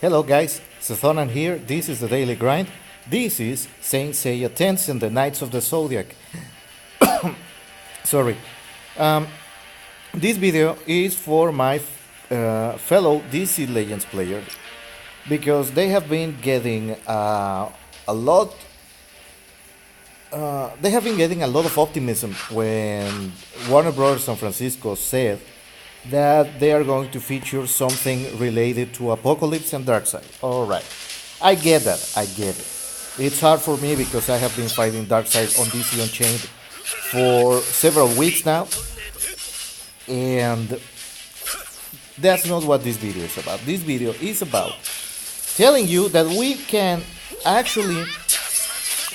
Hello guys, Sethonan here, this is the Daily Grind. This is Saint Seiya tencent, the Knights of the Zodiac. Sorry. This video is for my fellow DC Legends players because they have been getting a lot. They have been getting a lot of optimism when Warner Bros. San Francisco said that they are going to feature something related to Apocalypse and Darkseid. Alright, I get that, I get it. It's hard for me because I have been fighting Darkseid on DC Unchained for several weeks now, and that's not what this video is about. This video is about telling you that we can actually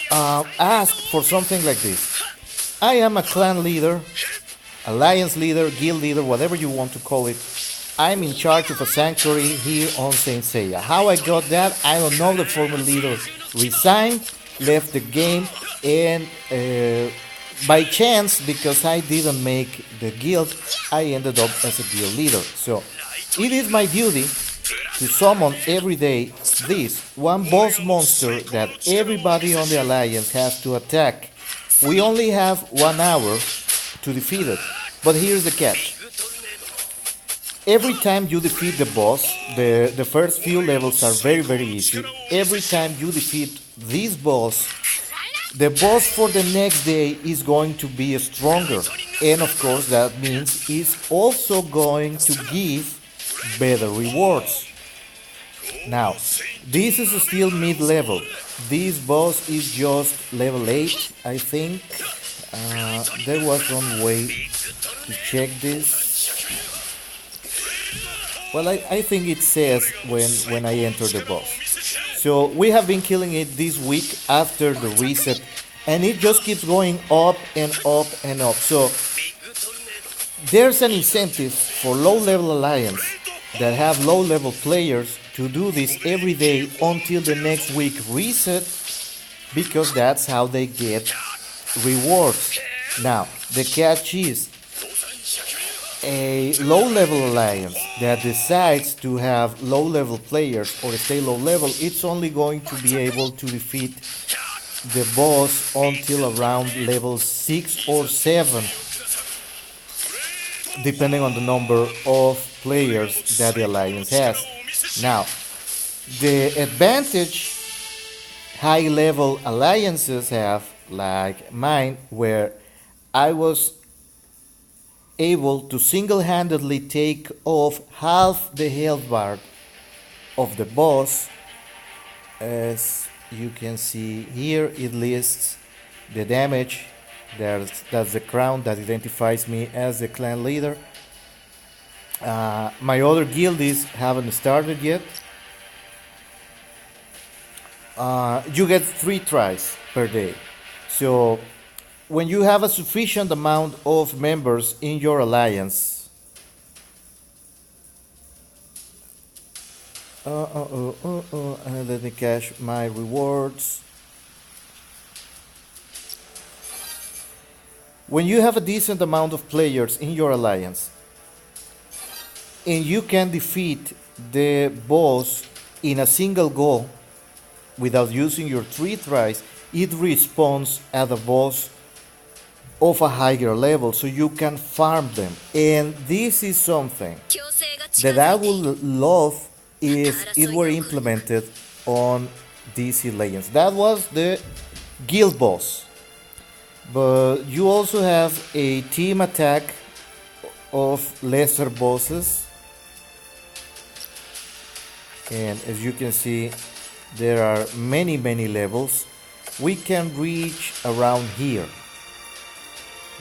ask for something like this. I am a clan leader, alliance leader, guild leader, whatever you want to call it. I'm in charge of a sanctuary here on Saint Seiya. How I got that, I don't know. The former leader resigned, left the game, and by chance, because I didn't make the guild, I ended up as a guild leader. So it is my duty to summon every day this one boss monster that everybody on the alliance has to attack. We only have 1 hour to defeat it, but here's the catch. Every time you defeat the boss, the first few levels are very easy. Every time you defeat this boss, the boss for the next day is going to be stronger, and of course that means it's also going to give better rewards. Now, this is still mid-level. This boss is just level 8, I think. There was one way to check this. Well, I think it says when I enter the boss. So we have been killing it this week after the reset, and it just keeps going up and up and up. So there's an incentive for low-level alliance that have low-level players to do this every day until the next week reset, because that's how they get rewards. Now, the catch is a low-level alliance that decides to have low-level players or stay low-level, it's only going to be able to defeat the boss until around level 6 or 7, depending on the number of players that the alliance has. Now, the advantage high-level alliances have, like mine, where I was able to single-handedly take off half the health bar of the boss. As you can see here, it lists the damage. That's the crown that identifies me as the clan leader. My other guildies haven't started yet. You get 3 tries per day. So when you have a sufficient amount of members in your alliance, let me cash my rewards. When you have a decent amount of players in your alliance and you can defeat the boss in a single go without using your 3 tries, it respawns at the boss of a higher level, so you can farm them. And this is something that I would love if it were implemented on DC Legends. That was the guild boss, but you also have a team attack of lesser bosses, and as you can see, there are many levels. We can reach around here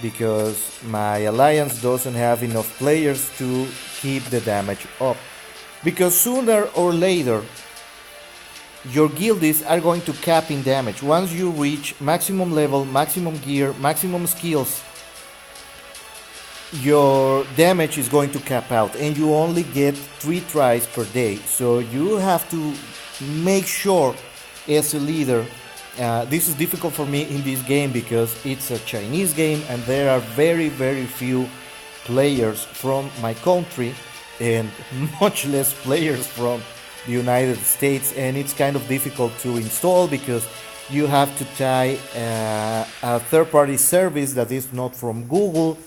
because my alliance doesn't have enough players to keep the damage up, because sooner or later your guildies are going to cap in damage. Once you reach maximum level, maximum gear, maximum skills, your damage is going to cap out, and you only get 3 tries per day. So you have to make sure as a leader. This is difficult for me in this game because it's a Chinese game and there are very few players from my country and much less players from the United States, and it's kind of difficult to install because you have to tie a third-party service that is not from Google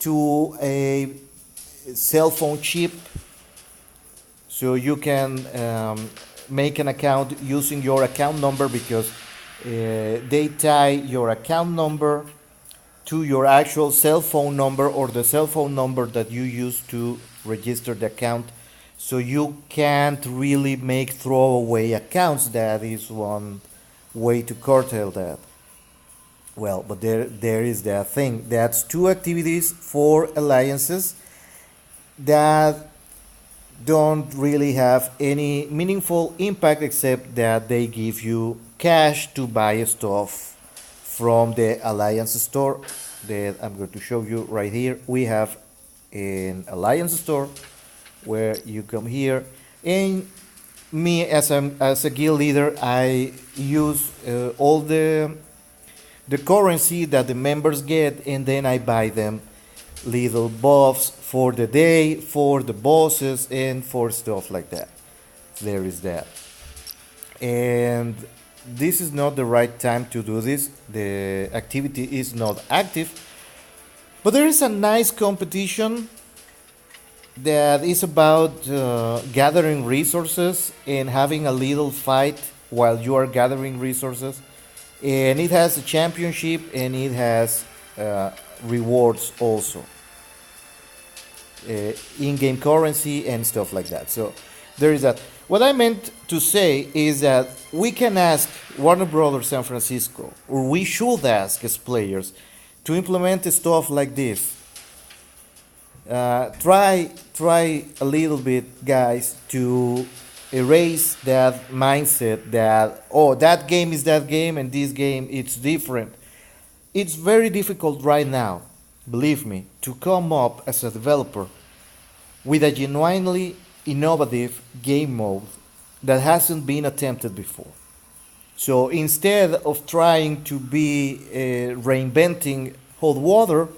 to a cell phone chip, so you can make an account using your account number, because they tie your account number to your actual cell phone number or the cell phone number that you use to register the account. So you can't really make throwaway accounts. That is one way to curtail that. Well, but there is that thing. That's two activities for alliances that don't really have any meaningful impact, except that they give you cash to buy stuff from the Alliance store that I'm going to show you right here. We have an Alliance store where you come here, and me as a guild leader, I use all the currency that the members get, and then I buy them little buffs for the day, for the bosses, and for stuff like that. There is that. And this is not the right time to do this. The activity is not active. But there is a nice competition that is about gathering resources and having a little fight while you are gathering resources. And it has a championship, and it has rewards also, in-game currency and stuff like that. So there is that. What I meant to say is that we can ask Warner Brothers San Francisco, or we should ask as players, to implement stuff like this. Try a little bit, guys, to erase that mindset that, oh, that game is that game and this game it's different. It's very difficult right now, believe me, to come up as a developer with a genuinely innovative game mode that hasn't been attempted before. So instead of trying to be reinventing hot water,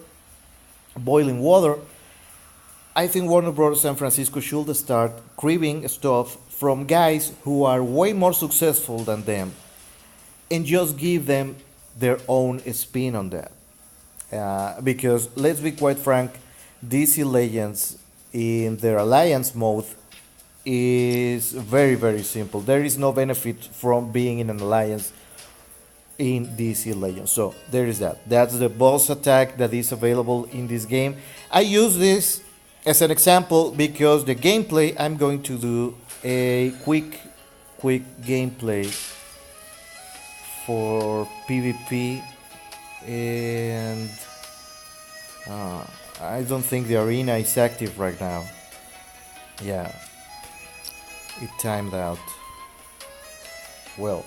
boiling water, I think Warner Bros. San Francisco should start cribbing stuff from guys who are way more successful than them, and just give them their own spin on that. Because let's be quite frank, DC Legends in their alliance mode is very, very simple. There is no benefit from being in an alliance in DC Legends. So there is that. That's the boss attack that is available in this game. I use this as an example because the gameplay, I'm going to do a quick gameplay for PvP, and I don't think the arena is active right now. Yeah, it timed out. Well,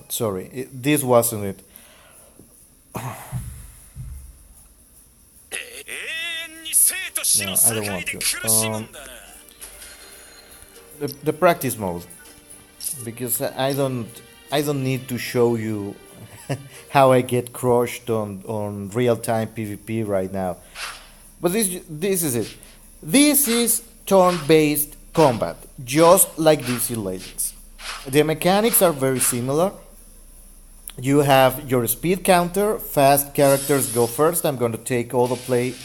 sorry, this wasn't it. No, I don't want to. The practice mode, because I don't need to show you how I get crushed on real-time PvP right now. But this is it. This is turn-based combat, just like DC Legends. The mechanics are very similar. You have your speed counter, fast characters go first. I'm going to take autoplay.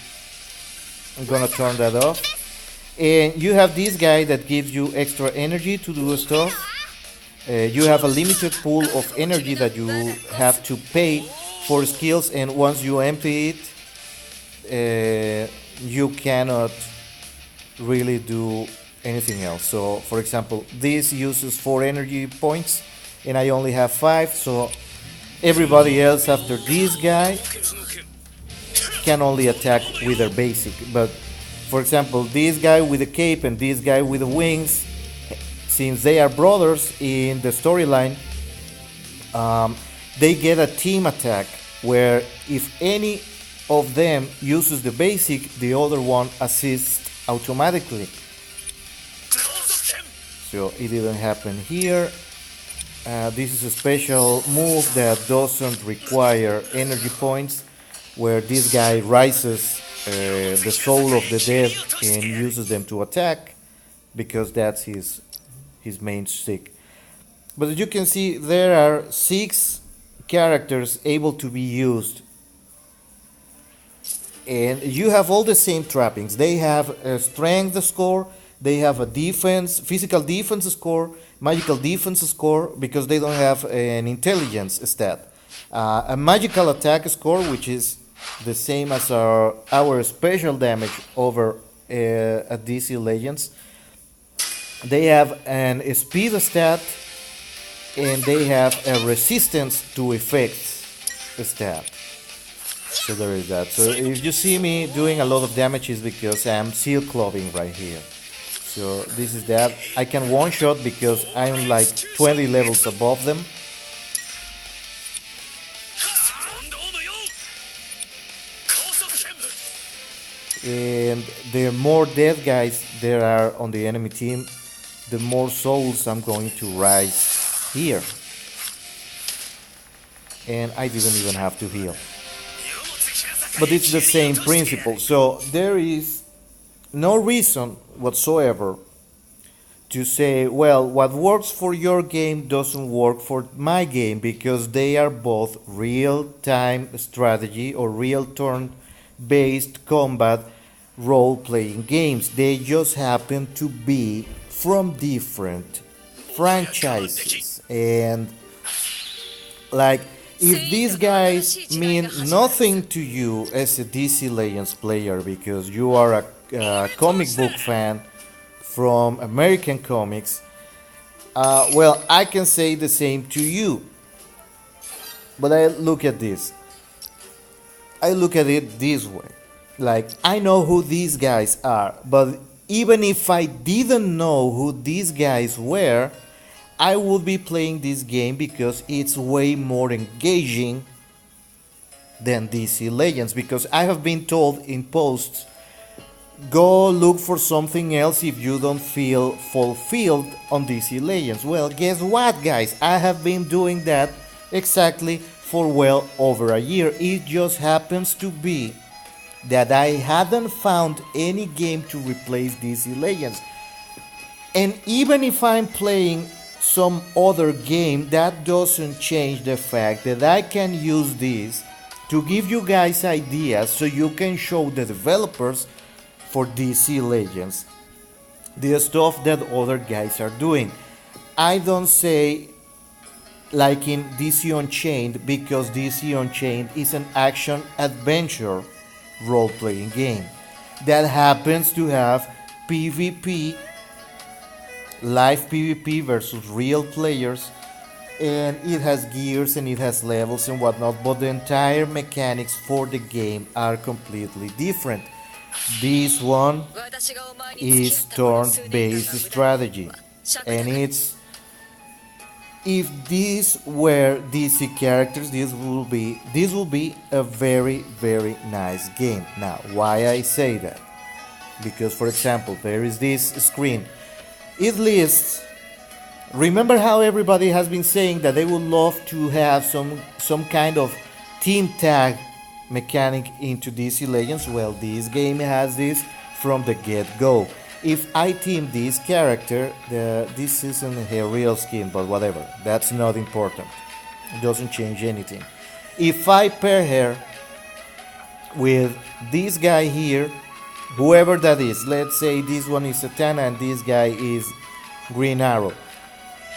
I'm going to turn that off. And you have this guy that gives you extra energy to do stuff. You have a limited pool of energy that you have to pay for skills, and once you empty it, you cannot really do anything else. So, for example, this uses 4 energy points, and I only have 5, so everybody else after this guy can only attack with their basic. But, for example, this guy with the cape and this guy with the wings, since they are brothers in the storyline, they get a team attack where if any of them uses the basic, the other one assists automatically. So it didn't happen here. This is a special move that doesn't require energy points, where this guy rises the soul of the dead and uses them to attack, because that's his his main stick. But as you can see, there are 6 characters able to be used, and you have all the same trappings. They have a strength score, they have a defense, physical defense score, magical defense score, because they don't have an intelligence stat. A magical attack score, which is the same as our special damage over at DC Legends. They have an speed stat, and they have a resistance to effects stat. So there is that. So if you see me doing a lot of damage, is because I'm seal clubbing right here. So this is that. I can one shot because I'm like 20 levels above them. And the more dead guys there are on the enemy team, the more souls I'm going to rise here. And I didn't even have to heal. But it's the same principle. So there is no reason whatsoever to say, well, what works for your game doesn't work for my game, because they are both real-time strategy or real turn-based combat role-playing games. They just happen to be from different franchises. And like, if these guys mean nothing to you as a DC Legends player because you are a comic book fan from American comics, well, I can say the same to you. But I look at this. I look at it this way. Like, I know who these guys are, but even if I didn't know who these guys were, I would be playing this game because it's way more engaging than DC Legends. Because I have been told in posts, go look for something else if you don't feel fulfilled on DC Legends. Well, guess what, guys? I have been doing that exactly for well over a year. It just happens to be that I hadn't found any game to replace DC Legends. And even if I'm playing some other game, that doesn't change the fact that I can use this to give you guys ideas so you can show the developers for DC Legends the stuff that other guys are doing. I don't say like in DC Unchained, because DC Unchained is an action adventure role-playing game that happens to have PvP, live PvP versus real players, and it has gears and it has levels and whatnot, but the entire mechanics for the game are completely different. This one is turn-based strategy, and it's, if these were DC characters, this will be a very, very nice game. Now, why I say that? Because, for example, there is this screen. It lists. Remember how everybody has been saying that they would love to have some kind of team tag mechanic into DC Legends? Well, this game has this from the get-go. If I team this character, this isn't a real skin, but whatever, that's not important. It doesn't change anything. If I pair her with this guy here, whoever that is, let's say this one is Satana and this guy is Green Arrow,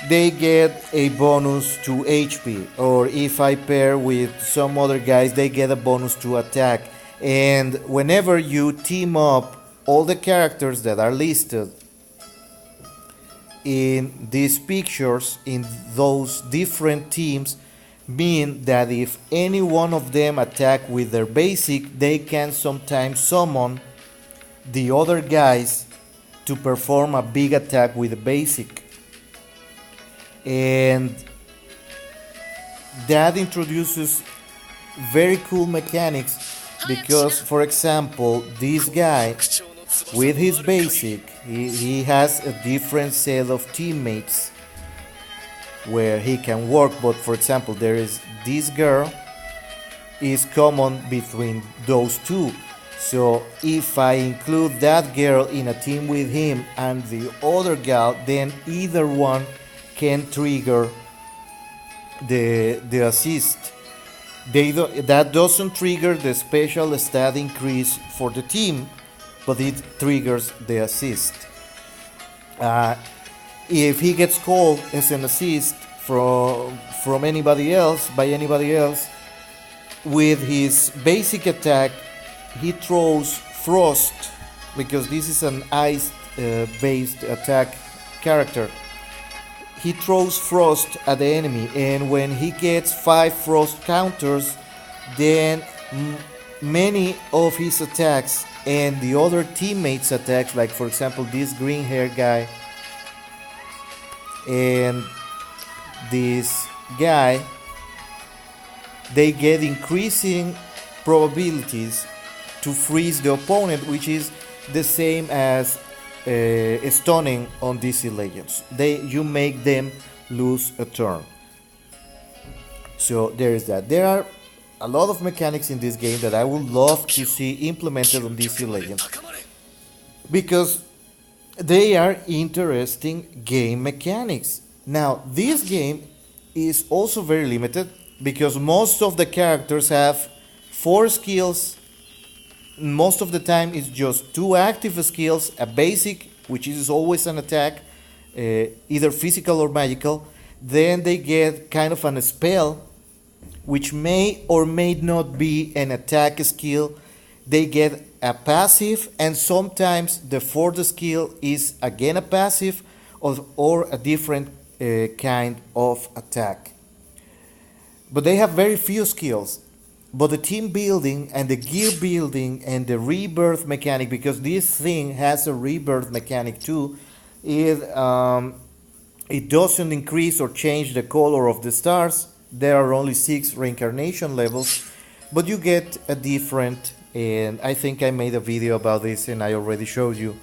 they get a bonus to HP. Or if I pair with some other guys, they get a bonus to attack. And whenever you team up all the characters that are listed in these pictures in those different teams, mean that if any one of them attack with their basic, they can sometimes summon the other guys to perform a big attack with the basic. And that introduces very cool mechanics, because, for example, this guy with his basic, he has a different set of teammates where he can work. But for example, there is this girl is common between those two. So if I include that girl in a team with him and the other gal, then either one can trigger the assist. That doesn't trigger the special stat increase for the team, but it triggers the assist. Uh, if he gets called as an assist from anybody else, by anybody else, with his basic attack, he throws frost, because this is an ice based attack character. He throws frost at the enemy, and when he gets 5 frost counters, then many of his attacks and the other teammates' attacks, like for example this green hair guy and this guy, they get increasing probabilities to freeze the opponent, which is the same as stunning on DC Legends. You make them lose a turn. So there is that. There are a lot of mechanics in this game that I would love to see implemented on DC Legends, because they are interesting game mechanics. Now, this game is also very limited because most of the characters have 4 skills. Most of the time it's just 2 active skills, a basic, which is always an attack, either physical or magical. Then they get kind of a spell, which may or may not be an attack skill. They get a passive, and sometimes the fourth skill is again a passive or a different kind of attack. But they have very few skills. But the team building and the gear building and the rebirth mechanic, because this thing has a rebirth mechanic too, it doesn't increase or change the color of the stars. There are only 6 reincarnation levels, but you get a different, and I think I made a video about this and I already showed you.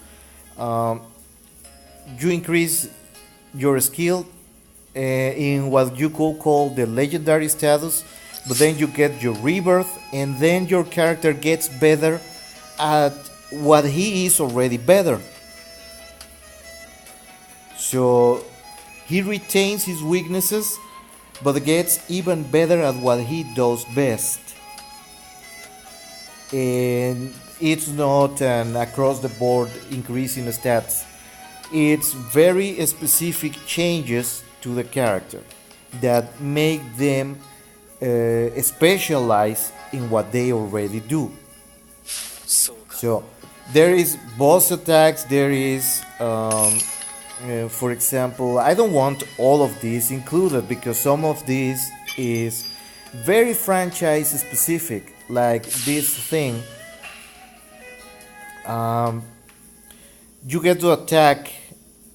You increase your skill in what you could call the legendary status, but then you get your rebirth, and then your character gets better at what he is already better. So he retains his weaknesses, but gets even better at what he does best. And it's not an across the board increase in the stats. It's very specific changes to the character that make them specialize in what they already do. So there is boss attacks, there is for example, I don't want all of these included because some of this is very franchise specific, like this thing. You get to attack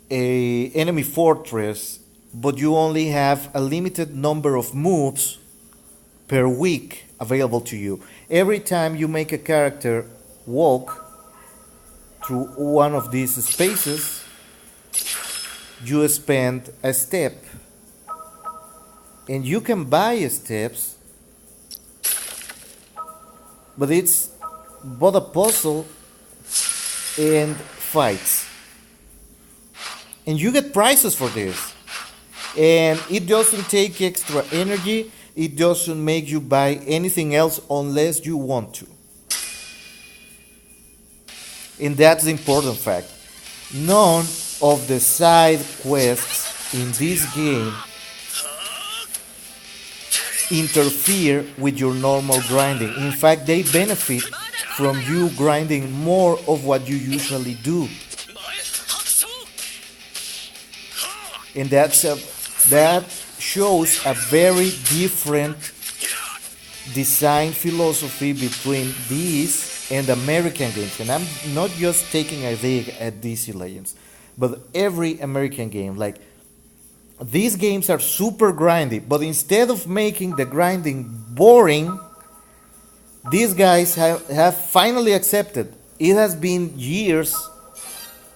a enemy fortress, but you only have a limited number of moves per week available to you. Every time you make a character walk through one of these spaces, you spend a step. And you can buy steps, but it's both a puzzle and fights. And you get prizes for this. And it doesn't take extra energy. It doesn't make you buy anything else unless you want to. And that's the important fact. None of the side quests in this game interfere with your normal grinding. In fact, they benefit from you grinding more of what you usually do. And that shows a very different design philosophy between these and American games. And I'm not just taking a dig at DC Legends, but every American game. Like, these games are super grindy, but instead of making the grinding boring, these guys have finally accepted. It has been years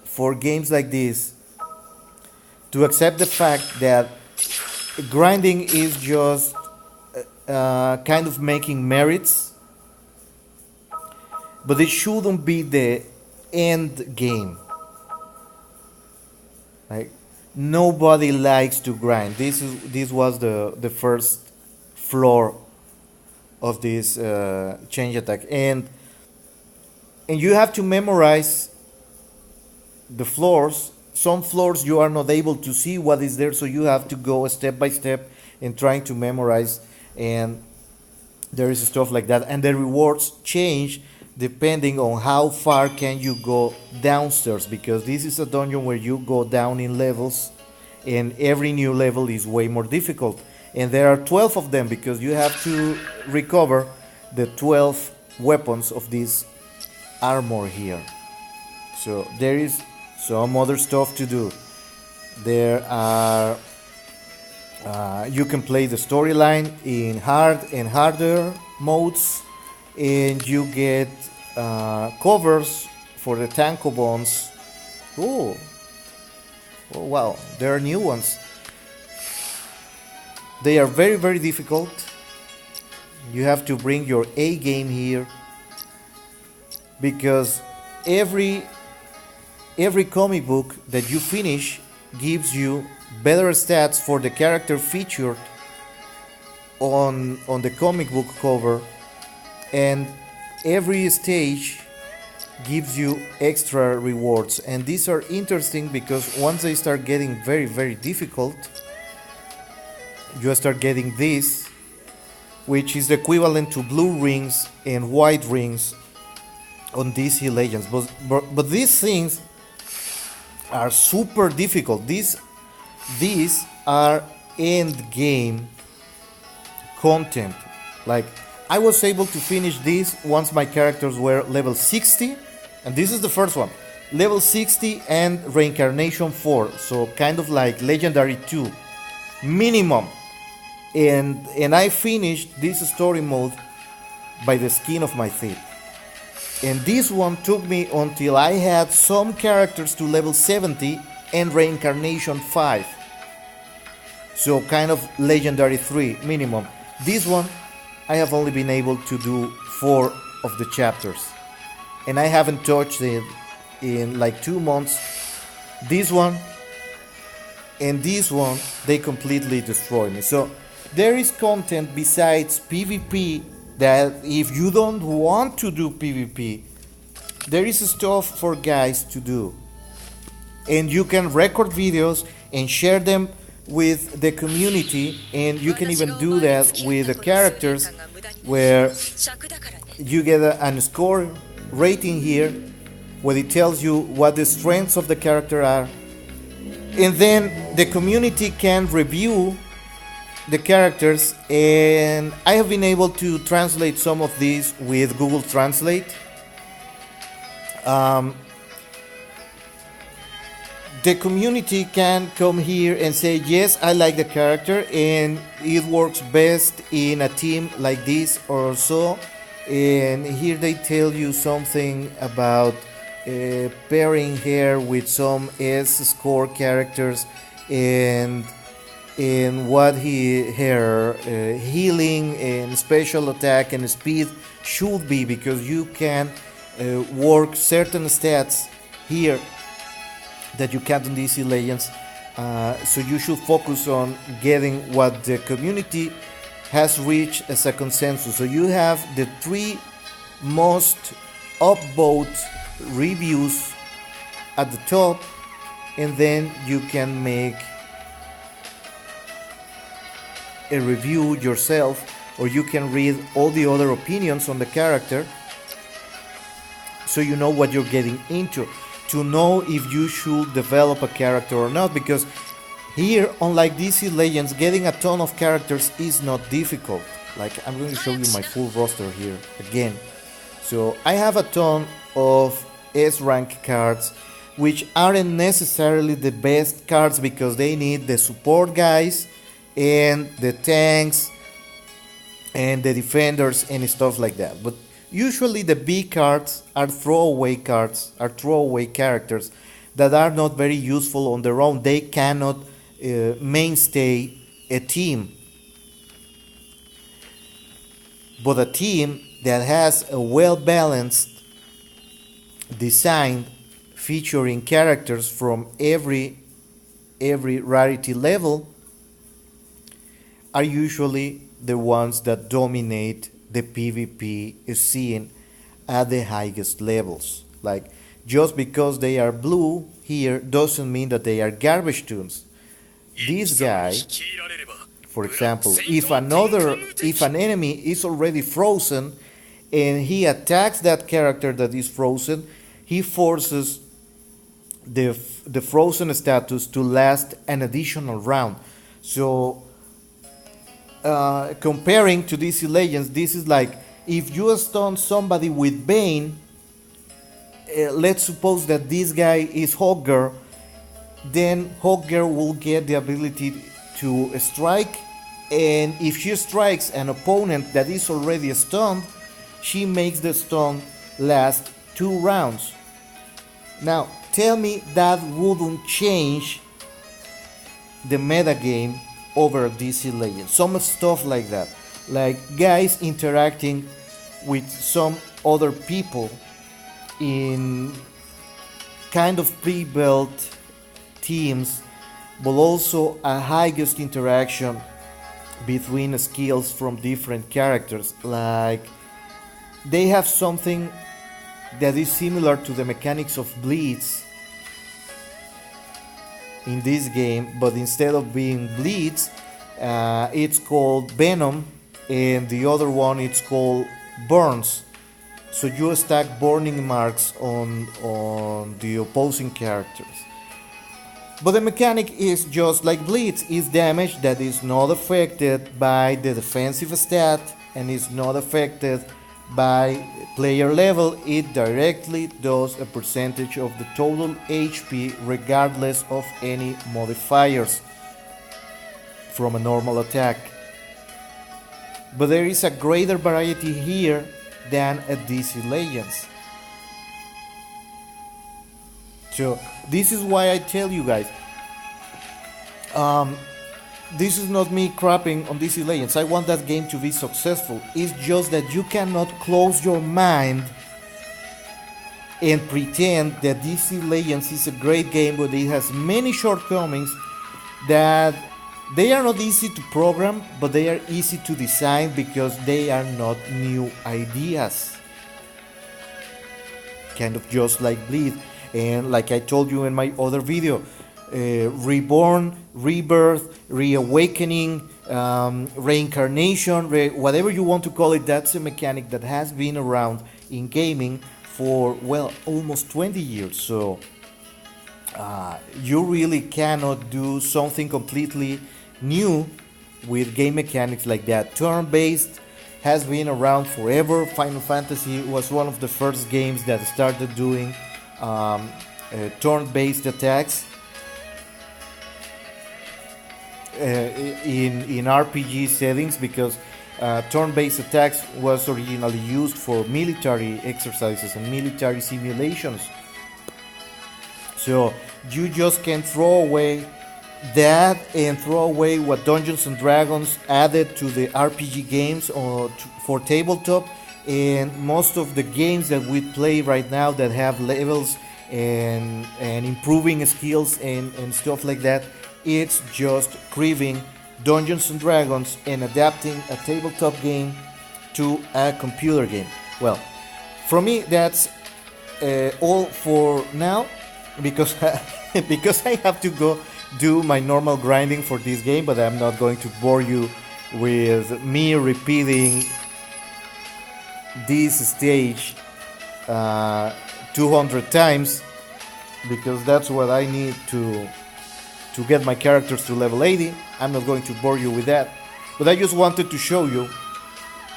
for games like this to accept the fact that grinding is just kind of making merits. but it shouldn't be the end game. Like, nobody likes to grind. This was the first floor of this change attack, and you have to memorize the floors. Some floors you are not able to see what is there, so you have to go step by step and trying to memorize. And there is stuff like that, and the rewards change depending on how far can you go downstairs, because this is a dungeon where you go down in levels, and every new level is way more difficult, and there are 12 of them because you have to recover the 12 weapons of this armor here. So there is some other stuff to do. There are you can play the storyline in hard and harder modes, and you get covers for the tankobons. Oh, oh wow, there are new ones. They are very, very difficult. You have to bring your A game here, because every comic book that you finish gives you better stats for the character featured on the comic book cover, and every stage gives you extra rewards. And these are interesting because once they start getting very, very difficult, you start getting this, which is equivalent to blue rings and white rings on DC Legends. But these things are super difficult. These are end game content. Like, I was able to finish this once my characters were level 60, and this is the first one, level 60 and reincarnation 4, so kind of like legendary 2 minimum. And I finished this story mode by the skin of my teeth. And this one took me until I had some characters to level 70 and reincarnation 5. So kind of legendary 3 minimum. This one I have only been able to do 4 of the chapters, and I haven't touched it in like 2 months. This one and this one, they completely destroy me. So there is content besides PvP that if you don't want to do PvP, there is stuff for guys to do. And you can record videos and share them with the community, and you can even do that with the characters, where you get a score rating here where it tells you what the strengths of the character are, and then the community can review the characters. And I have been able to translate some of these with Google Translate. The community can come here and say, yes, I like the character and it works best in a team like this or so. And here they tell you something about pairing her with some S score characters, and what her healing and special attack and speed should be, because you can work certain stats here that you can't in DC Legends. So you should focus on getting what the community has reached as a consensus. So you have the 3 most upvote reviews at the top, and then you can make a review yourself, or you can read all the other opinions on the character, so you know what you're getting into, to know if you should develop a character or not. Because here, unlike DC Legends, getting a ton of characters is not difficult. Like, I'm going to show you my full roster here again. So I have a ton of S rank cards, which aren't necessarily the best cards, because they need the support guys and the tanks and the defenders and stuff like that. But usually the B cards are throwaway characters that are not very useful on their own. They cannot mainstay a team. But a team that has a well-balanced designed featuring characters from every rarity level are usually the ones that dominate the PvP scene at the highest levels. Like, just because they are blue here doesn't mean that they are garbage tunes. This guy, for example, if an enemy is already frozen and he attacks that character that is frozen, he forces the frozen status to last an additional round. So comparing to DC Legends, this is like if you stun somebody with Bane, let's suppose that this guy is Hogger, then Hogger will get the ability to strike, and if she strikes an opponent that is already stunned, she makes the stun last 2 rounds. Now, tell me that wouldn't change the metagame over DC Legends. Some stuff like that. Like guys interacting with some other people in kind of pre-built teams, but also a highest interaction between skills from different characters. Like they have something that is similar to the mechanics of Blitz in this game, but instead of being Blitz, it's called Venom, and the other one it's called Burns. So you stack burning marks on the opposing characters. But the mechanic is just like Blitz, is damage that is not affected by the defensive stat and is not affected by player level. It directly does a percentage of the total HP regardless of any modifiers from a normal attack. But there is a greater variety here than at DC Legends. So this is why I tell you guys, this is not me crapping on DC Legends. I want that game to be successful. It's just that you cannot close your mind and pretend that DC Legends is a great game, but it has many shortcomings that they are not easy to program, but they are easy to design because they are not new ideas. Kind of just like Bleed. And like I told you in my other video, reborn, rebirth, reawakening, reincarnation, whatever you want to call it, that's a mechanic that has been around in gaming for, well, almost 20 years. So you really cannot do something completely new with game mechanics like that. Turn-based has been around forever. Final Fantasy was one of the first games that started doing turn-based attacks in RPG settings, because turn-based attacks was originally used for military exercises and military simulations. So you just can throw away that and throw away what Dungeons and Dragons added to the RPG games or for tabletop, and most of the games that we play right now that have levels and improving skills and stuff like that, it's just cribbing Dungeons and Dragons and adapting a tabletop game to a computer game. Well, for me that's all for now, because because I have to go do my normal grinding for this game, but I'm not going to bore you with me repeating this stage 200 times, because that's what I need to get my characters to level 80. I'm not going to bore you with that, but I just wanted to show you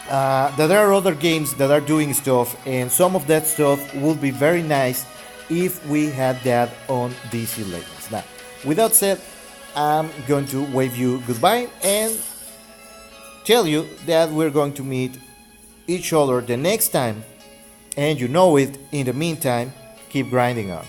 that there are other games that are doing stuff, and some of that stuff would be very nice if we had that on DC Legends. Now, with that said, I'm going to wave you goodbye and tell you that we're going to meet each other the next time, and you know it. In the meantime, keep grinding on.